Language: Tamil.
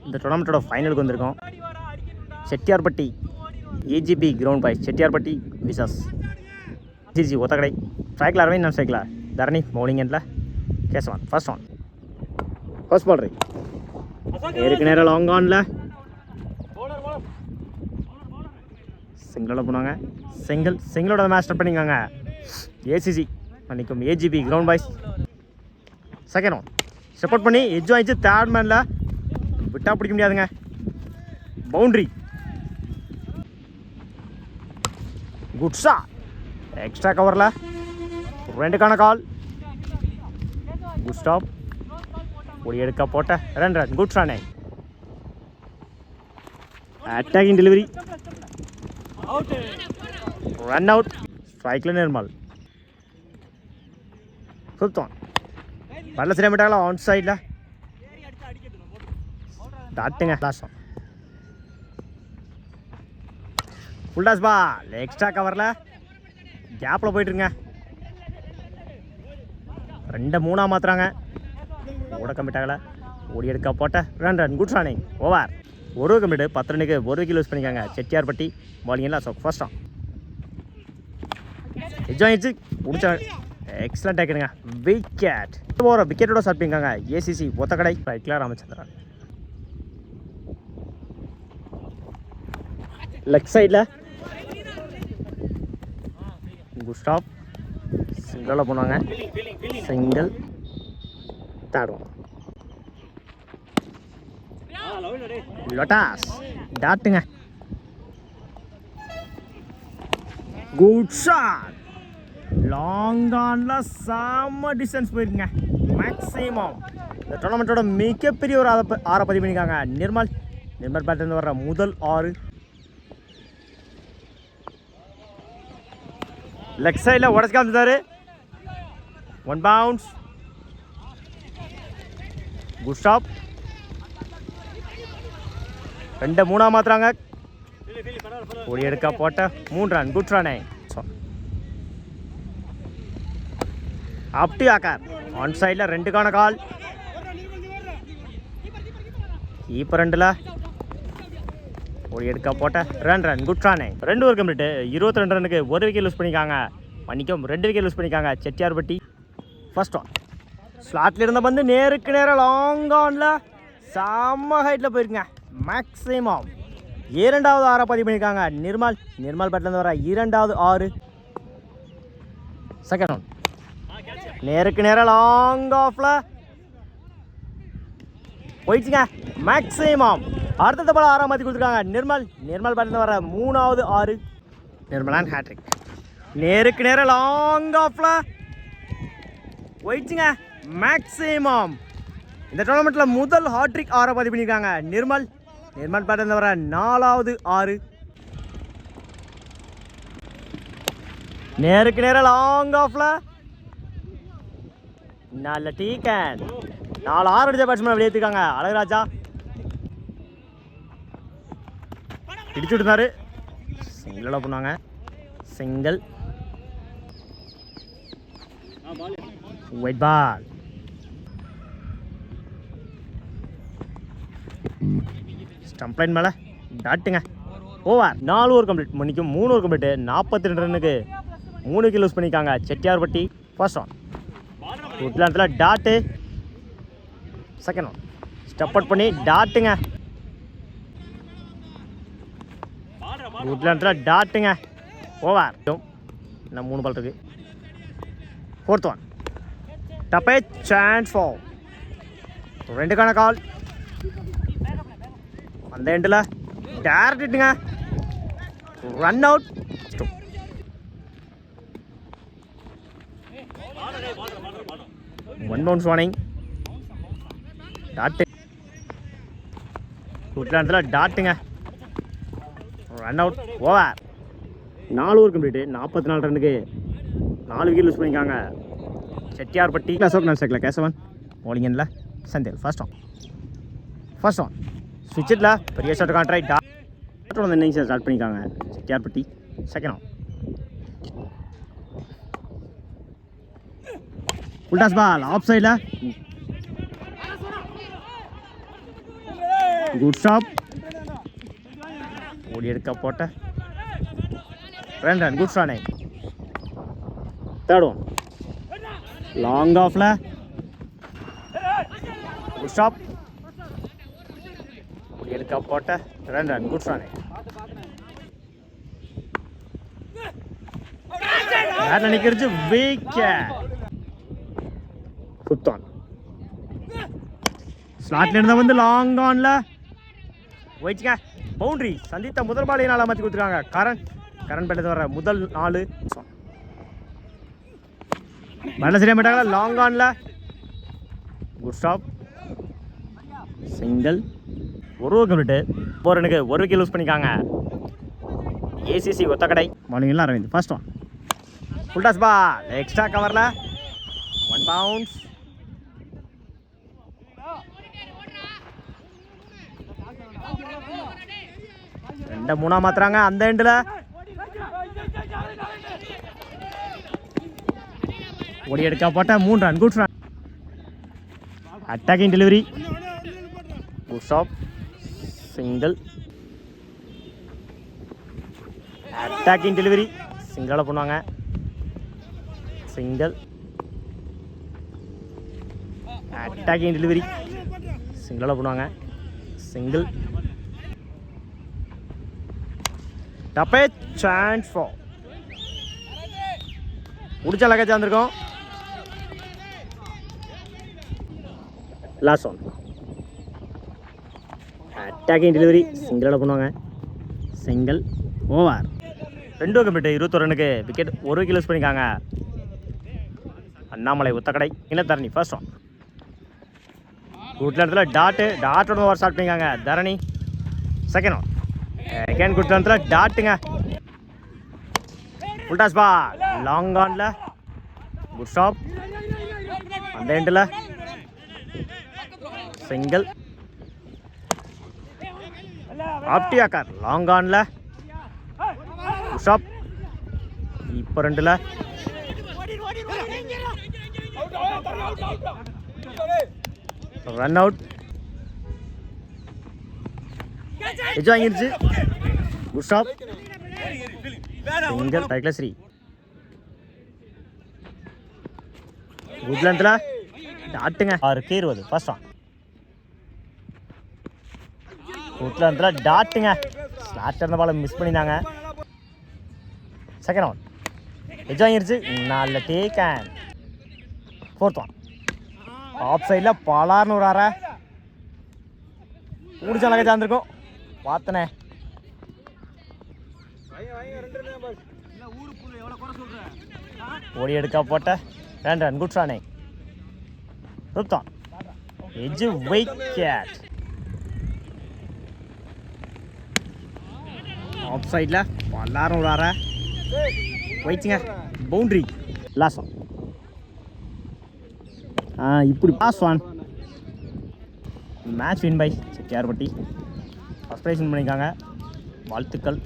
இந்த டோர்னமெண்ட்டோட ஃபைனலுக்கு வந்திருக்கோம். Chettiarpatti AGB ground boys Chettiarpatti versus GG Othakadai. ஸ்ட்ரைக்கில் அரவிந்த், நான் ஸ்ட்ரைக்கில் தரணி, பவுலிங் எண்டில் கேசவன். ஃபர்ஸ்ட் பால் ரைட் நேருக்கு நேரம் லாங் ஆனில் சிங்கிளோட போனாங்க. சிங்கிளோட மேட்ச் ஸ்டார்ட் பண்ணிக்காங்க. ஏசிசி பண்ணிக்கும் AGP ground boys. Second one support பண்ணி எஜ்ஜும் ஆயிடுச்சு. தேர்ட் மேனில் விட்டால் பிடிக்க முடியாதுங்க. பவுண்ட்ரி. Good shot. எக்ஸ்ட்ரா கவரில் 2க்கான கால். Good stop. ஒடி எடுக்க போட்ட 2 run. Good run. Attacking delivery. Run out. ஸ்ட்ரைக்கில் நிர்மல். ஃபிஃப்த் ஒன் பல்ல சரியாக விட்டாங்களா ஆன் சைடில் டாட்டுங்க. Last one full toss ball. Extra கவரில் கேப்பில் போயிட்டுருங்க. 2-3 மாற்றுறாங்க. ஓட கம்மிட்டாகல. ஓடி எடுக்க போட்ட 2 ரன். Good running. ஓவர். ஒரு கம்மிட்டு 10 ரன்னுக்கு 1 விக்கெட் லூஸ் பண்ணிக்காங்க செட்டியார்பட்டி பாலிங்கெல்லாம். ஸோ ஃபர்ஸ்ட் ஆன் எஜ்ஜும் ஆயிடுச்சு. பிடிச்ச எக்ஸலண்ட் டேக்குங்க. விக்கெட். போகிற விக்கெட்டோட ஸ்டார்ட் பண்ணிக்காங்க ஏசிசி ஒத்தக்கடை. ரைட்ல ராமச்சந்திரன். லெக் சைடில் குட் ஸ்டாப். சிங்கிளில் போனாங்க. சிங்கிள். தாடுவோம். லொட்டாஸ். டாட்டுங்க. Good shot. லாங் ஆனில் செம்ம டிஸ்டன்ஸ் போயிருக்குங்க. மேக்ஸிமம் இந்த டோர்னமெண்ட்டோட மிகப்பெரிய ஒரு ஆறை பதிவு பண்ணிக்காங்க நிர்மல் பேட்டிலேருந்து வர்ற முதல் 6. லெக் சைடில் உடச்சி காமிச்சாரு. 1 பவுன்ஸ். Good stop. 2-3 மாத்துறாங்க. ஓடி எடுக்க போட்ட 3 ரன். Good run. அப்டி ஆக்கார் ஆன் சைடில் 2க்கான கால். இப்போ 2ல் ஓடி எடுக்க போட்ட 2 run. Good run. 2 over complete. 22 ரன்னுக்கு 1 விக்கெட் லூஸ் பண்ணிக்காங்க. மன்னிக்கும் 2 விக்கெட் லூஸ் பண்ணிக்காங்க செட்டியார்பட்டி. ஃபர்ஸ்ட் ஆன் ஸ்லாட்டில் இருந்த பந்து நேருக்கு நேரம் லாங் ஆனில் செம்ம ஹைட்டில் போயிருக்குங்க. மேக்ஸிமம் 2வது 6 பதிவு பண்ணியிருக்காங்க நிர்மல் பேட்டிலேருந்து வர 2வது 6. செகண்ட் ஒன் நேருக்கு நேரம் லாங் ஆஃப்ல போயிடுச்சுங்க. மேக்ஸிமம் அடுத்த பால் 6 மாற்றி கொடுத்துருக்காங்க நிர்மல் பேட்டிலேருந்து வர 3வது 6. நிர்மலான் ஹேட்ரிக். நேருக்கு நேரம் லாங் ஆஃப்ல போயிடுச்சுங்க. மேக்ஸிமம் இந்த டோர்னமெண்ட்டில் முதல் ஹாட்ரிக் 6 பதிவு பண்ணியிருக்காங்க நிர்மல் பேட்டிலேருந்து வர 4வது 6. நேருக்கு நேரம் லாங் ஆஃப்ல நல்ல டீக்கன். 4 6 அடிச்ச பேட்ஸ்மேன் வெளியேற்றிருக்காங்க. அழகுராஜா இடிச்சு விட்டுருந்தாரு. சிங்கிளோட போனாங்க. Single. White ball. Stump line மேலே டாட்டுங்க. ஓவர். 4 over complete. மணிக்கும் 3 ஓவர் கம்ப்ளீட்டு. 42 ரன்னுக்கு 3 விக்கெட் லூஸ் பண்ணிக்காங்க செட்டியார்பட்டி. ஃபர்ஸ்ட் ஆன் உட்லாண்டில் dot. Second one step out பண்ணி டாட்டுங்க. உட்லாண்டில் டாட்டுங்க. ஓவர். இன்னும் 3 பால் இருக்கு. ஃபோர்த் ஒன் டப்பே சான்ஸ் ஃபார் 2க்கான கால். அந்த எண்டில் டேரக்ட்டுங்க. Run out. 1 bounce warning. Dot. உட்லாண்டில் டாட்டுங்க. Run out. Over. 4 over complete. 44 ரன்னுக்கு 4 விக்கெட் லூஸ் பண்ணிக்காங்க செட்டியார்பட்டி. அசோக் நான் சேர்க்கல கேசவன் பவுலிங் எண்டில் சந்தேல். ஃபர்ஸ்ட் ஆன் ஸ்விட்சில் பெரிய ஷாட் கான்ட்ராக்ட். டாட்டோட வந்து இன்னிங்ஸை ஸ்டார்ட் பண்ணிக்காங்க Chettiarpatti. Second on full toss ball off சைடில் குட் ஸ்டாப். ஓடி எடுக்க போட்ட ரன் குட் ஸ்டானே. தேர்ட் ஒன் லாங் ஆஃப்ல குட் ஸ்டாப். ஓடி எடுக்க போட்ட ரன் குட் ஸ்டானே. பேட்ல நிக்கிறது விக்கெட். ஃபிஃப்த் ஆன் ஸ்லாட்ல இருந்தா வந்து லாங் ஆன்ல போயிடுச்சுங்க. பவுண்டரி. சந்தித்த முதல் பாலையை நாள் மாற்றி கொடுத்துருக்காங்க. கரண் பேட்டது வர முதல் 4 நல்ல சரியா மாட்டாங்களா. லாங் ஆன்ல குட் ஸ்டாப். சிங்கிள். ஒரு கம்ப்ளீட். 4 ரனுக்கு 1 விக்கெட் லூஸ் பண்ணிக்காங்க. ஏசிசி ஒத்தக்கடை மார்னிங்லாம் Aravind. First one full toss ball extra கவர்ல 1 பவுன்ஸ். ரெண்ட 3 மாத்துறாங்க அந்த எண்டில். ஓடி எடுக்க போட்ட 3 run good run. Attacking delivery good stop. Single. Attacking delivery சிங்கிளாக பண்ணுவாங்க. சிங்கிள். அட்டாக்கிங் டெலிவரி சிங்கிளாக பண்ணுவாங்க. சிங்கிள். டப்பே சான்ஸ் ஃபார் முடிச்ச லக்கேஜ் வந்திருக்கோம். லாஸ்ட் ஒன் அட்டாக்கிங் டெலிவரி சிங்கிளாக பண்ணுவாங்க. சிங்கிள். ஓவர். 2 கம்ப்ளீட். 21 ரனுக்கு விக்கெட் 1 விக்கெட் லூஸ் பண்ணிக்காங்க. அண்ணாமலை ஒத்தக்கடை இனத்தரணி. ஃபர்ஸ்ட் ஒன் கூட்டில் இடத்துல டாட்டோட ஓவர் ஸ்டார்ட் பண்ணிக்காங்க. தரணி. செகண்ட் ஒன் செகண்ட் கூட்டில் இடத்துல டாட்டுங்க. ஃபுல் டாஸ் பால் லாங் ஆன்ல குட் ஸ்டாப். அந்த எண்டில் சிங்கிள். ஆப்டியாக்கார் லாங் ஆன்ல குட் ஸ்டாப். இப்போ 2ல் ரன் அவுட். எஜ் வாங்கிருச்சு. Good stop. சிங்கிள். டைக்ல 3. குட் லென்த்ல டாட்டுங்க. 6 20. ஃபர்ஸ்ட் ஆன் குட் லென்த்ல டாட்டுங்க. ஸ்லாட் இருந்த பால மிஸ் பண்ணிட்டாங்க. செகண்ட் ஒன் எஜ் வாங்கிருச்சு. நல்ல take and. Fourth one off சைடில் பலார்னு ஒரு அரை பிடிச்ச அழகாக சார்ந்திருக்கும். பார்த்தனே ஓடி எடுக்க போட்ட 2 ரன் குட் ரானே. Fifth one edge wicket. Off சைடில் பலார்னு ஒரு அரை போயிடுச்சுங்க. பவுண்ட்ரி. லாஸ்ட் ஒன் இப்படி pass one. Match win by Chettiarpatti. First prize win பண்ணியிருக்காங்க. வாழ்த்துக்கள்.